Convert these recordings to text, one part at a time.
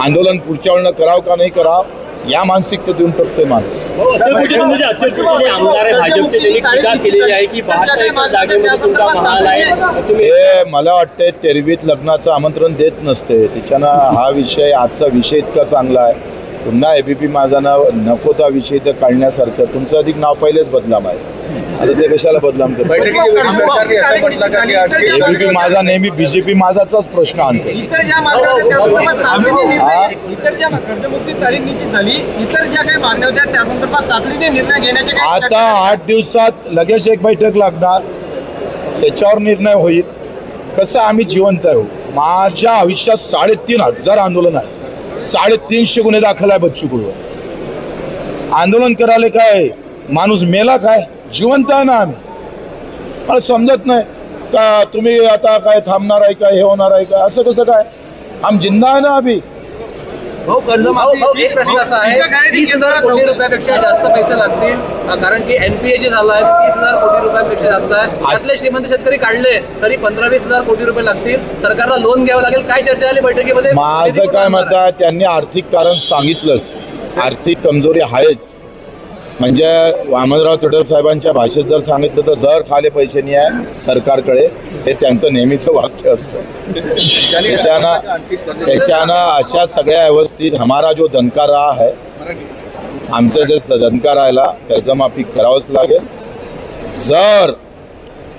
आंदोलन पुढच्या वेळेला करावं का नाही करावं या मानसिकतेतून टपते माणूस. हे मला वाटते तेरवीत लग्नाचं आमंत्रण देत नसते तिच्यानं हा विषय आजचा विषय इतका चांगला आहे. पुन्हा एबीपी माझा नाव नको त्या विषय तर काढण्यासारखं तुमचं अधिक नाव पहिलेच बदलाम आहे. आता ते कशाला बदलाम करतो. एबीपी माझा नेहमी बीजेपी माझाचाच प्रश्न आणतो. आता 8 दिवसात लगेच एक बैठक लागणार त्याच्यावर निर्णय होईल. कसं आम्ही जिवंत आहे. माझ्या आयुष्यात 3,500 आंदोलन आहे. 350 गुन्हे दाखल आहे बच्चू कडूवर. आंदोलन करायला काय माणूस मेला काय जिवंत आहे ना आम्ही. मला समजत नाही का तुम्ही आता काय थांबणार आहे का हे होणार आहे का असं कसं काय. आम जिंदा आहे ना अभी. एक प्रश्न असा आहे 30,000 कोटी रुपयापेक्षा जास्त पैसे लागतील कारण की एनपीए जे झालं आहे 30,000 कोटी रुपयापेक्षा जास्त आहे. त्यातले श्रीमंत शेतकरी काढले तरी 15-20,000 कोटी रुपये लागतील. सरकारला लोन घ्यावं लागेल. काय चर्चा झाली बैठकीमध्ये. माझं काय मत आहे त्यांनी आर्थिक कारण सांगितलंच. आर्थिक कमजोरी आहेच. म्हणजे वामनराव चढर साहेबांच्या भाषेत जर सांगितलं तर जर खाले पैसे नाही आहे सरकारकडे हे त्यांचं नेहमीचं वाक्य असतं. त्याच्यानं अशा सगळ्या व्यवस्थित हमारा जो दणका रहा है आमचं जे दणका राहिला कर्जमाफी करावंच लागेल. जर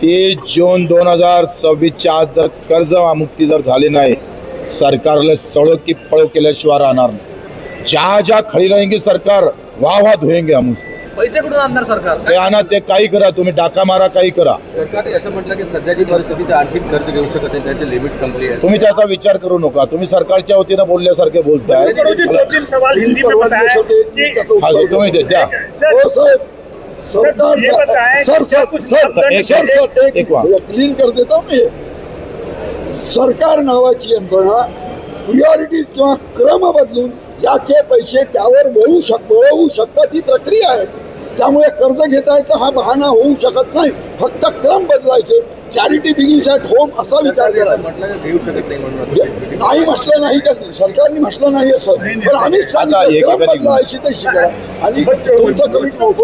30 जून 2026च्या आत जर कर्जमुक्ती जर झाली नाही सरकारला सड़ो की पड़ो केल्याशिवाय राहणार नाही. ज्या खडी रहेंगे सरकार वाह धुएंगे हम. पैसे कुठून आणणार सरकार. ते आणा ते काही करा तुम्ही डाका मारा काही करा. सरकारने असं म्हटलं की सध्याची परिस्थिती आर्थिक कर्ज घेऊ शकत नाही त्याची लिमिट संपली आहे. तुम्ही त्याचा विचार करू नका. तुम्ही सरकारच्या वतीनं बोलल्यासारखे बोलताय. तुम्ही ते द्या. क्लीन कर देता हूं. सरकार नावाची यंत्रणा प्रिऑरिटी किंवा क्रम बदलून याचे पैसे त्यावर वळवू शकतात ही प्रक्रिया आहे. त्यामुळे कर्ज घेता येतं हा बहाणा होऊ शकत नाही. फक्त क्रम बदलायचे. चॅरिटी बिगिन्स ॲट होम असा विचार करायचा. घेऊ शकत नाही म्हणून नाही म्हटलं नाही का सरकारने म्हटलं नाही असं पण आम्हीच सांगितलं क्रम बदलायची तशी करा आणि तुमचं कमिटमेंट